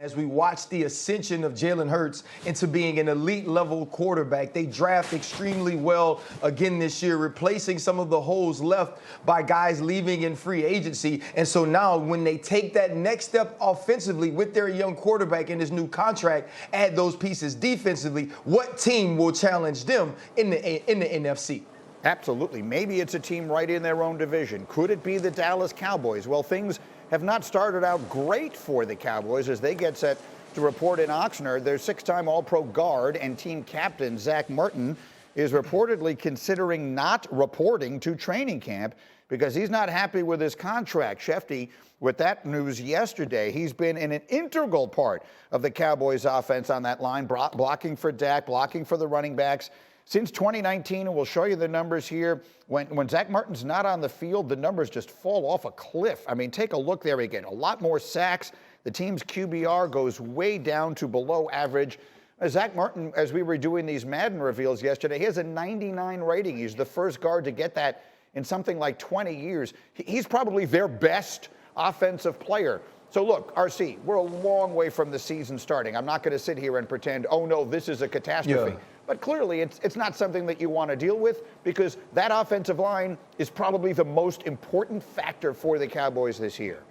As we watch the ascension of Jalen Hurts into being an elite level quarterback, they draft extremely well again this year, replacing some of the holes left by guys leaving in free agency. And so now when they take that next step offensively with their young quarterback in his new contract, add those pieces defensively, what team will challenge them in the NFC? Absolutely. Maybe it's a team right in their own division. Could it be the Dallas Cowboys? Well, things have not started out great for the Cowboys as they get set to report in Oxnard. Their six-time All-Pro guard and team captain, Zach Martin, is reportedly considering not reporting to training camp because he's not happy with his contract. Shefty, with that news yesterday, he's been an integral part of the Cowboys offense on that line, blocking for Dak, blocking for the running backs. Since 2019, and we'll show you the numbers here, when Zach Martin's not on the field, the numbers just fall off a cliff. I mean, take a look there again. A lot more sacks. The team's QBR goes way down to below average. Zach Martin, as we were doing these Madden reveals yesterday, he has a 99 rating. He's the first guard to get that in something like 20 years. He's probably their best offensive player. So look, RC, we're a long way from the season starting. I'm not going to sit here and pretend, oh no, this is a catastrophe. Yeah. But clearly, it's not something that you want to deal with because that offensive line is probably the most important factor for the Cowboys this year.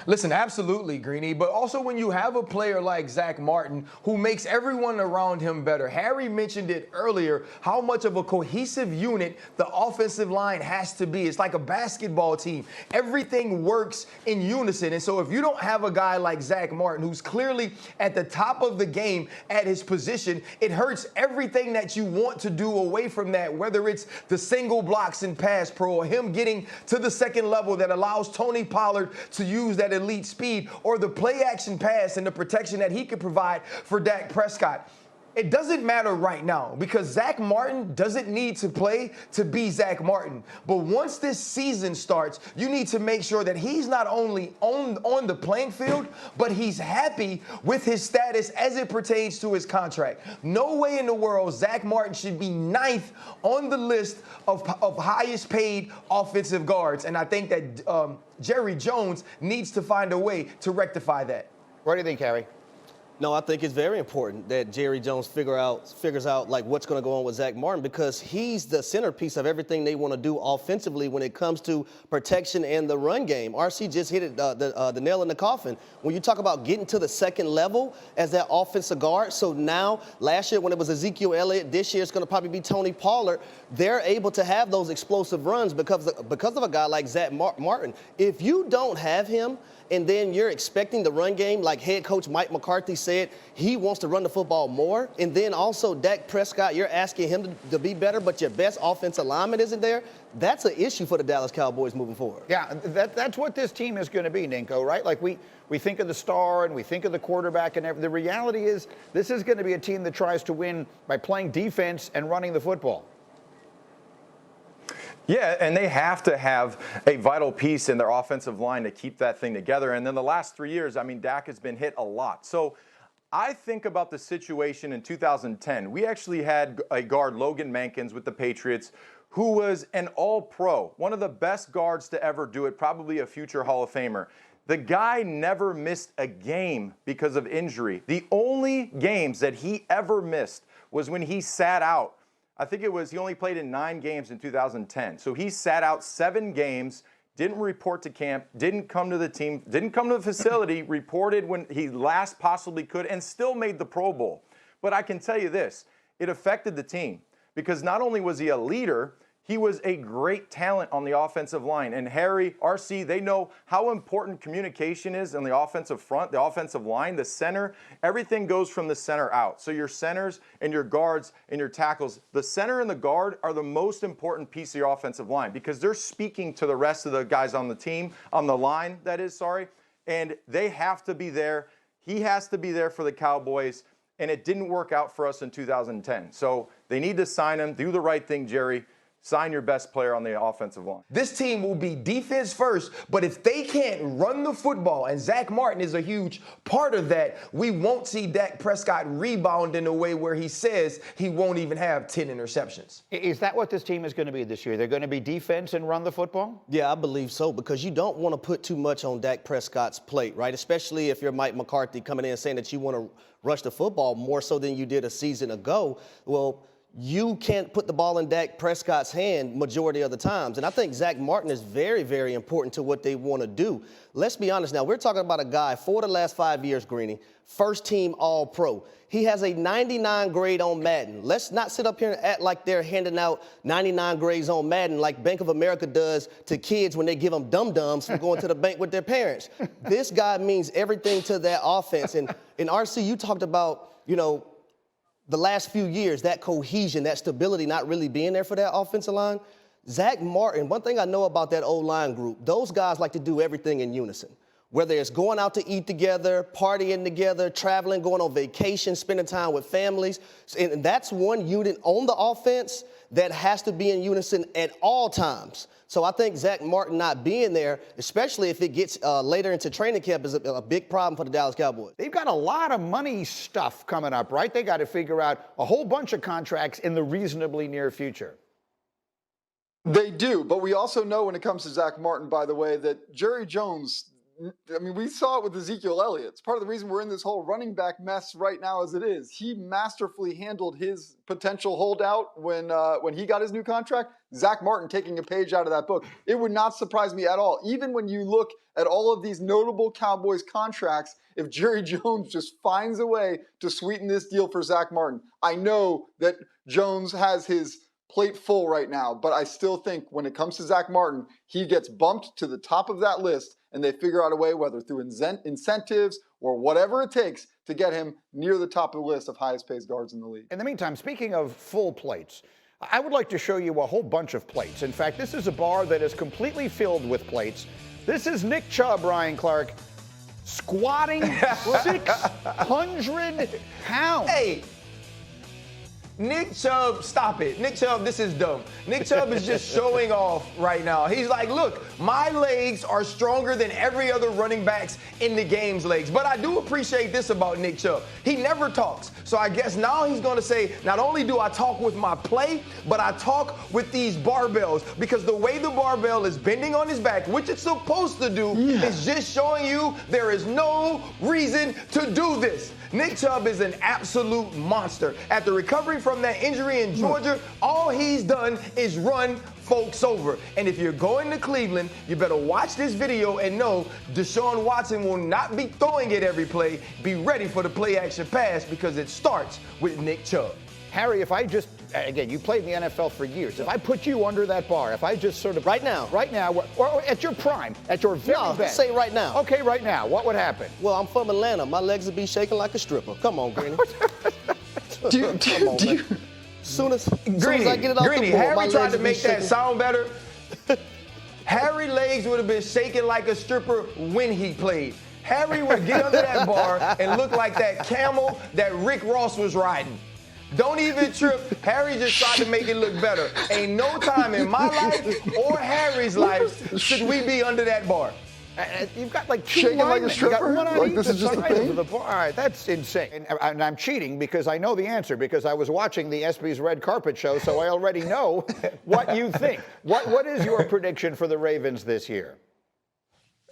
Listen, absolutely, Greeny, but also when you have a player like Zach Martin who makes everyone around him better. Harry mentioned it earlier, how much of a cohesive unit the offensive line has to be. It's like a basketball team. Everything works in unison. And so if you don't have a guy like Zach Martin who's clearly at the top of the game at his position, it hurts everything that you want to do away from that, whether it's the single blocks in pass pro or him getting to the second level that allows Tony Pollard to use that elite speed, or the play action pass and the protection that he could provide for Dak Prescott. It doesn't matter right now because Zach Martin doesn't need to play to be Zach Martin. But once this season starts, you need to make sure that he's not only on the playing field, but he's happy with his status as it pertains to his contract. No way in the world Zach Martin should be 9th on the list of highest paid offensive guards. And I think that Jerry Jones needs to find a way to rectify that. What do you think, Harry? No, I think it's very important that Jerry Jones figures out like what's going to go on with Zach Martin because he's the centerpiece of everything they want to do offensively when it comes to protection and the run game. RC just hit it, the nail in the coffin. When you talk about getting to the second level as that offensive guard, so now last year when it was Ezekiel Elliott, this year it's going to probably be Tony Pollard. They're able to have those explosive runs because of a guy like Zach Martin. If you don't have him, and then you're expecting the run game, like head coach Mike McCarthy said, he wants to run the football more. And then also Dak Prescott, you're asking him to be better, but your best offensive lineman isn't there. That's an issue for the Dallas Cowboys moving forward. Yeah, that's what this team is going to be, Ninko, right? Like we think of the star and we think of the quarterback and everything. The reality is this is going to be a team that tries to win by playing defense and running the football. Yeah, and they have to have a vital piece in their offensive line to keep that thing together. And then the last 3 years, I mean, Dak has been hit a lot. So I think about the situation in 2010. We actually had a guard, Logan Mankins, with the Patriots, who was an all-pro, one of the best guards to ever do it, probably a future Hall of Famer. The guy never missed a game because of injury. The only games that he ever missed was when he sat out. I think it was he only played in 9 games in 2010. So he sat out 7 games, didn't report to camp, didn't come to the team, didn't come to the facility, reported when he last possibly could, and still made the Pro Bowl. But I can tell you this, it affected the team because not only was he a leader, he was a great talent on the offensive line. And Harry, RC, they know how important communication is on the offensive front, the offensive line, the center. Everything goes from the center out. So your centers and your guards and your tackles, the center and the guard are the most important piece of your offensive line because they're speaking to the rest of the guys on the team, on the line, that is, sorry. And they have to be there. He has to be there for the Cowboys. And it didn't work out for us in 2010. So they need to sign him, do the right thing, Jerry. sign your best player on the offensive line. This team will be defense first, but if they can't run the football, and Zach Martin is a huge part of that, we won't see Dak Prescott rebound in a way where he says he won't even have 10 interceptions. Is that what this team is going to be this year? They're going to be defense and run the football? Yeah, I believe so, because you don't want to put too much on Dak Prescott's plate, right? Especially if you're Mike McCarthy coming in saying that you want to rush the football more so than you did a season ago. Well, you can't put the ball in Dak Prescott's hand majority of the times. And I think Zach Martin is very, very important to what they want to do. Let's be honest now. We're talking about a guy for the last 5 years, Greeny, first team All-Pro. He has a 99 grade on Madden. Let's not sit up here and act like they're handing out 99 grades on Madden like Bank of America does to kids when they give them dum-dums for going to the bank with their parents. This guy means everything to that offense. And in RC, you talked about, the last few years, that cohesion, that stability not really being there for that offensive line. Zach Martin, one thing I know about that O-line group, those guys like to do everything in unison. Whether it's going out to eat together, partying together, traveling, going on vacation, spending time with families. And that's one unit on the offense that has to be in unison at all times. So I think Zach Martin not being there, especially if it gets later into training camp, is a big problem for the Dallas Cowboys. They've got a lot of money stuff coming up, right? They got to figure out a whole bunch of contracts in the reasonably near future. They do, but we also know when it comes to Zach Martin, by the way, that Jerry Jones, I mean, we saw it with Ezekiel Elliott. It's part of the reason we're in this whole running back mess right now as it is. He masterfully handled his potential holdout when he got his new contract. Zach Martin taking a page out of that book. It would not surprise me at all. Even when you look at all of these notable Cowboys contracts, if Jerry Jones just finds a way to sweeten this deal for Zach Martin. I know that Jones has his plate full right now, but I still think when it comes to Zach Martin, he gets bumped to the top of that list and they figure out a way, whether through incentives or whatever it takes, to get him near the top of the list of highest paid guards in the league. In the meantime, speaking of full plates, I would like to show you a whole bunch of plates. In fact, this is a bar that is completely filled with plates. This is Nick Chubb, Ryan Clark, squatting 600 pounds. Hey, Nick Chubb, stop it. Nick Chubb, this is dumb. Nick Chubb is just showing off right now. He's like, look, my legs are stronger than every other running back's in the game's legs. But I do appreciate this about Nick Chubb. He never talks. So I guess now he's going to say, not only do I talk with my play, but I talk with these barbells. Because the way the barbell is bending on his back, which it's supposed to do, is just showing you there is no reason to do this. Nick Chubb is an absolute monster. After recovering from that injury in Georgia, all he's done is run folks over. And if you're going to Cleveland, you better watch this video and know Deshaun Watson will not be throwing it every play. Be ready for the play action pass because it starts with Nick Chubb. Harry, if I just, again, you played in the NFL for years. If I put you under that bar, if I just sort of... Right now, or at your prime, at your very best. Say right now. Okay, right now, what would happen? Well, I'm from Atlanta. My legs would be shaking like a stripper. Come on, Greeny. Soon as I get it off the board, Harry tried to make that sound better. Harry legs would have been shaking like a stripper when he played. Harry would get under that bar and look like that camel that Rick Ross was riding. Don't even trip. Harry just tried to make it look better. Ain't no time in my life or Harry's life should we be under that bar. You've got like two shaking like a linemen. stripper? You got one on Like each this is just a side thing? of the bar. All right, that's insane. And I'm cheating because I know the answer because I was watching the ESPY's Red Carpet Show, so I already know what you think. What is your prediction for the Ravens this year?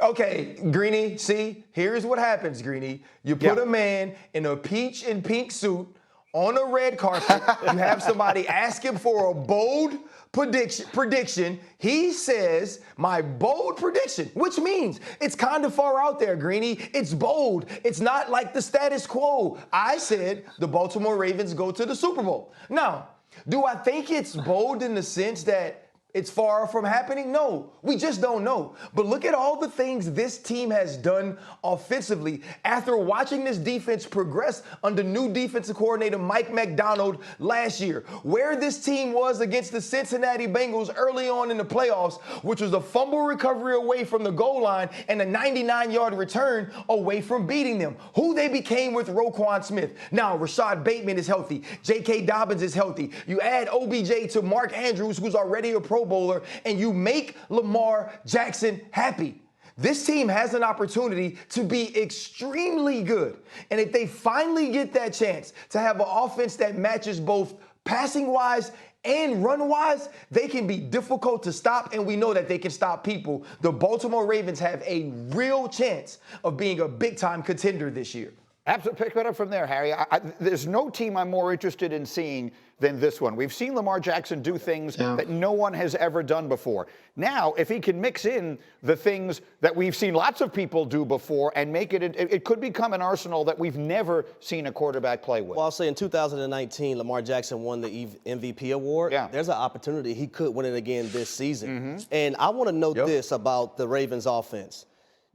Okay, Greeny, see, here's what happens, Greeny. You put a man in a peach and pink suit on a red carpet. You have somebody ask him for a bold prediction. He says, my bold prediction, which means it's kind of far out there, Greeny. It's bold. It's not like the status quo. I said the Baltimore Ravens go to the Super Bowl. Now, do I think it's bold in the sense that it's far from happening? No, we just don't know. But look at all the things this team has done offensively after watching this defense progress under new defensive coordinator Mike Macdonald last year. Where this team was against the Cincinnati Bengals early on in the playoffs, which was a fumble recovery away from the goal line and a 99-yard return away from beating them. Who they became with Roquan Smith. Now, Rashad Bateman is healthy. J.K. Dobbins is healthy. You add OBJ to Mark Andrews, who's already a Pro Bowler, and you make Lamar Jackson happy. This team has an opportunity to be extremely good. And if they finally get that chance to have an offense that matches both passing-wise and run-wise, they can be difficult to stop, and we know that they can stop people. The Baltimore Ravens have a real chance of being a big-time contender this year. Absolutely. Pick that up from there, Harry. There's no team I'm more interested in seeing than this one. We've seen Lamar Jackson do things that no one has ever done before. Now, if he can mix in the things that we've seen lots of people do before and make it could become an arsenal that we've never seen a quarterback play with. Well, I'll say in 2019, Lamar Jackson won the MVP award. Yeah. There's an opportunity he could win it again this season. And I want to note this about the Ravens offense.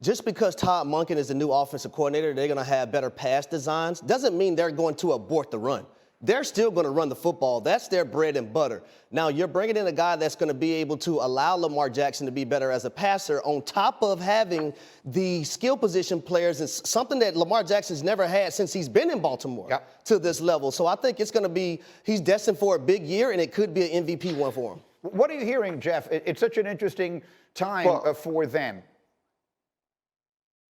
Just because Todd Monken is the new offensive coordinator, they're going to have better pass designs, doesn't mean they're going to abort the run. They're still going to run the football. That's their bread and butter. Now, you're bringing in a guy that's going to be able to allow Lamar Jackson to be better as a passer on top of having the skill position players, and something that Lamar Jackson's never had since he's been in Baltimore to this level. So I think it's going to be, he's destined for a big year, and it could be an MVP one for him. What are you hearing, Jeff? It's such an interesting time for them.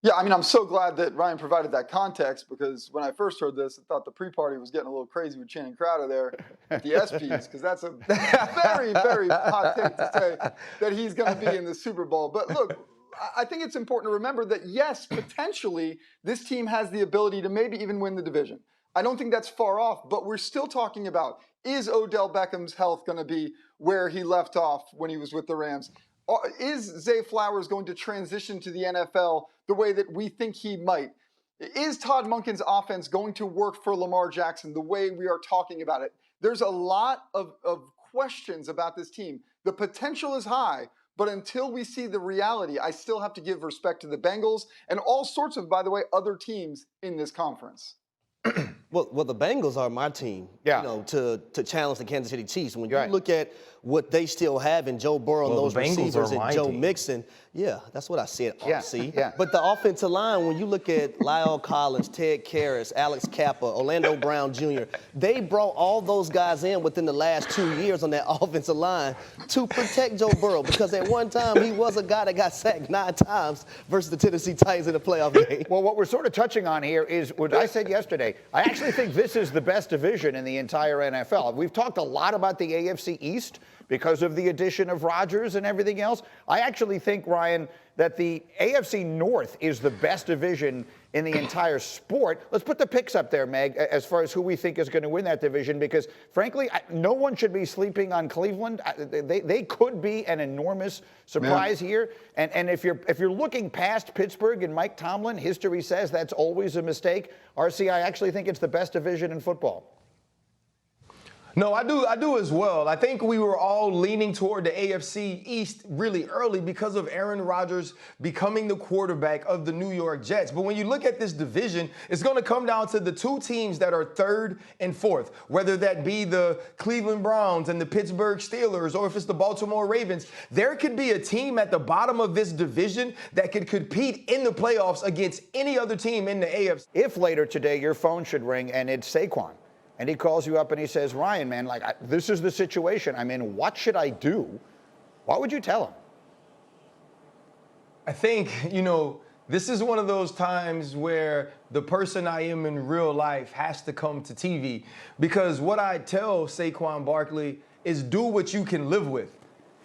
Yeah, I mean, I'm so glad that Ryan provided that context, because when I first heard this, I thought the pre-party was getting a little crazy with Channing Crowder there at the ESPYs, because that's a very, very hot take to say that he's going to be in the Super Bowl. But look, I think it's important to remember that, yes, potentially this team has the ability to maybe even win the division. I don't think that's far off, but we're still talking about, is Odell Beckham's health going to be where he left off when he was with the Rams? Is Zay Flowers going to transition to the NFL the way that we think he might? Is Todd Monken's offense going to work for Lamar Jackson the way we are talking about it? There's a lot of questions about this team. The potential is high, but until we see the reality, I still have to give respect to the Bengals and all sorts of, by the way, other teams in this conference. Well, the Bengals are my team, you know, to challenge the Kansas City Chiefs. When you look at what they still have in Joe Burrow and those receivers and Joe Mixon, that's what I said, RC. But the offensive line, when you look at Lyle Collins, Ted Karras, Alex Kappa, Orlando Brown Jr., they brought all those guys in within the last 2 years on that offensive line to protect Joe Burrow, because at one time he was a guy that got sacked 9 times versus the Tennessee Titans in the playoff game. Well, what we're sort of touching on here is what I said yesterday. I actually think this is the best division in the entire NFL. We've talked a lot about the AFC East because of the addition of Rodgers and everything else. I actually think, Ryan, that the AFC North is the best division in the entire sport. Let's put the picks up there, Meg, as far as who we think is going to win that division, because, frankly, no one should be sleeping on Cleveland. They could be an enormous surprise here. And if you're looking past Pittsburgh and Mike Tomlin, history says that's always a mistake. RC, I actually think it's the best division in football. No, I do as well. I think we were all leaning toward the AFC East really early because of Aaron Rodgers becoming the quarterback of the New York Jets. But when you look at this division, it's going to come down to the two teams that are third and fourth, whether that be the Cleveland Browns and the Pittsburgh Steelers, or if it's the Baltimore Ravens. There could be a team at the bottom of this division that could compete in the playoffs against any other team in the AFC. If later today your phone should ring and it's Saquon, and he calls you up and he says, Ryan, man, this is the situation I'm in. What should I do? What would you tell him? I think, this is one of those times where the person I am in real life has to come to TV, because what I tell Saquon Barkley is do what you can live with.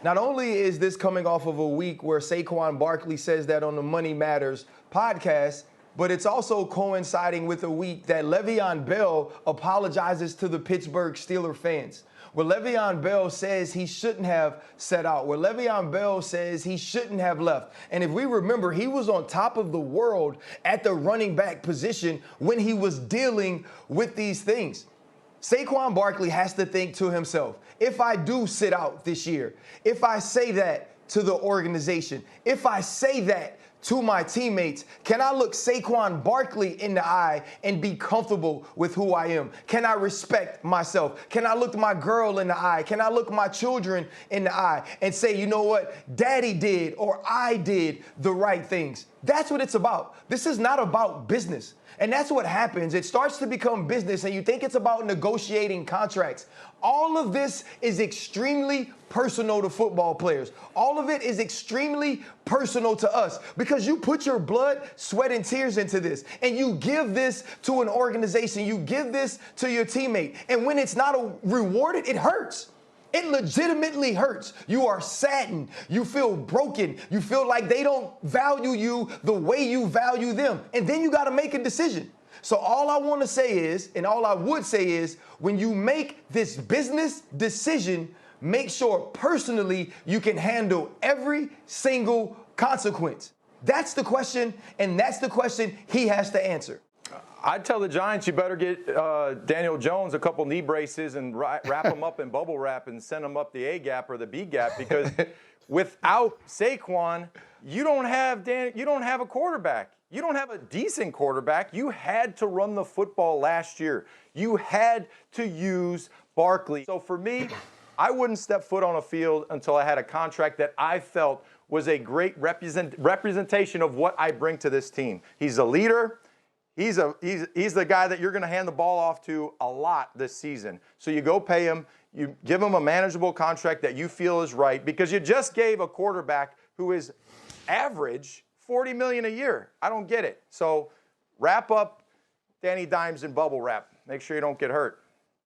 Not only is this coming off of a week where Saquon Barkley says that on the Money Matters podcast, but it's also coinciding with a week that Le'Veon Bell apologizes to the Pittsburgh Steelers fans, where Le'Veon Bell says he shouldn't have set out, where Le'Veon Bell says he shouldn't have left. And if we remember, he was on top of the world at the running back position when he was dealing with these things. Saquon Barkley has to think to himself, if I do sit out this year, if I say that to the organization, if I say that to my teammates, can I look Saquon Barkley in the eye and be comfortable with who I am? Can I respect myself? Can I look my girl in the eye? Can I look my children in the eye and say, you know what, daddy did or I did the right things? That's what it's about. This is not about business. And that's what happens. It starts to become business and you think it's about negotiating contracts. All of this is extremely personal to football players. All of it is extremely personal to us because you put your blood, sweat, and tears into this. And you give this to an organization. You give this to your teammate. And when it's not rewarded, it hurts. It legitimately hurts. You are saddened. You feel broken. You feel like they don't value you the way you value them. And then you got to make a decision. So all I want to say is, and all I would say is, when you make this business decision, make sure personally you can handle every single consequence. That's the question, and that's the question he has to answer. I'd tell the Giants you better get Daniel Jones a couple knee braces and wrap him up in bubble wrap and send him up the A gap or the B gap because without Saquon, you don't have a quarterback. You don't have a decent quarterback. You had to run the football last year. You had to use Barkley. So for me, I wouldn't step foot on a field until I had a contract that I felt was a great representation of what I bring to this team. He's a leader. He's the guy that you're going to hand the ball off to a lot this season. So you go pay him. You give him a manageable contract that you feel is right because you just gave a quarterback who is average $40 million a year. I don't get it. So wrap up Danny Dimes in bubble wrap. Make sure you don't get hurt.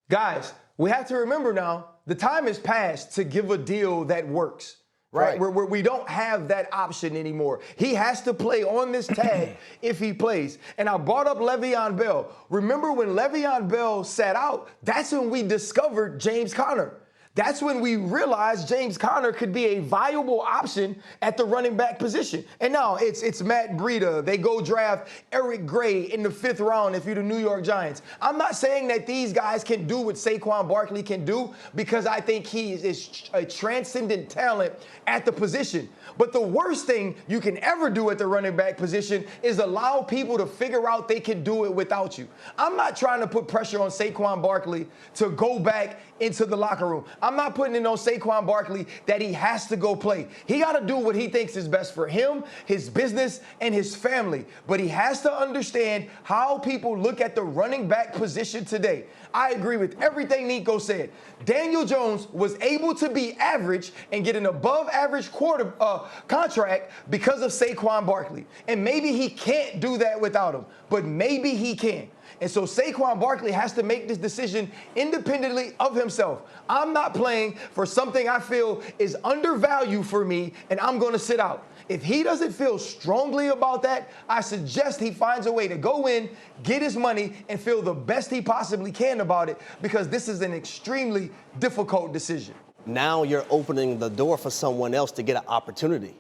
Guys, we have to remember now, the time has passed to give a deal that works. Right? We don't have that option anymore. He has to play on this tag if he plays. And I brought up Le'Veon Bell. Remember when Le'Veon Bell sat out, that's when we discovered James Conner. That's when we realized James Conner could be a viable option at the running back position. And now it's Matt Breida. They go draft Eric Gray in the 5th round if you're the New York Giants. I'm not saying that these guys can do what Saquon Barkley can do because I think he is a transcendent talent at the position. But the worst thing you can ever do at the running back position is allow people to figure out they can do it without you. I'm not trying to put pressure on Saquon Barkley to go back into the locker room. I'm not putting it on Saquon Barkley that he has to go play. He got to do what he thinks is best for him, his business, and his family. But he has to understand how people look at the running back position today. I agree with everything Nico said. Daniel Jones was able to be average and get an above-average contract because of Saquon Barkley. And maybe he can't do that without him, but maybe he can. And so Saquon Barkley has to make this decision independently of himself. I'm not playing for something I feel is undervalued for me, and I'm going to sit out. If he doesn't feel strongly about that, I suggest he finds a way to go in, get his money, and feel the best he possibly can about it because this is an extremely difficult decision. Now you're opening the door for someone else to get an opportunity.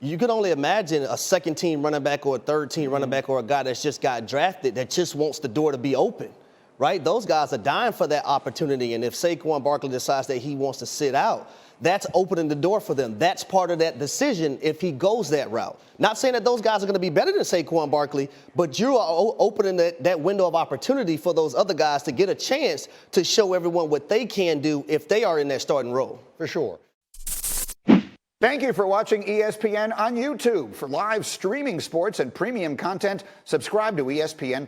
You can only imagine a second-team running back or a third-team running back or a guy that's just got drafted that just wants the door to be open, right? Those guys are dying for that opportunity, and if Saquon Barkley decides that he wants to sit out, that's opening the door for them. That's part of that decision if he goes that route. Not saying that those guys are going to be better than Saquon Barkley, but you are opening that window of opportunity for those other guys to get a chance to show everyone what they can do if they are in that starting role. For sure. Thank you for watching ESPN on YouTube. For live streaming sports and premium content, subscribe to ESPN+.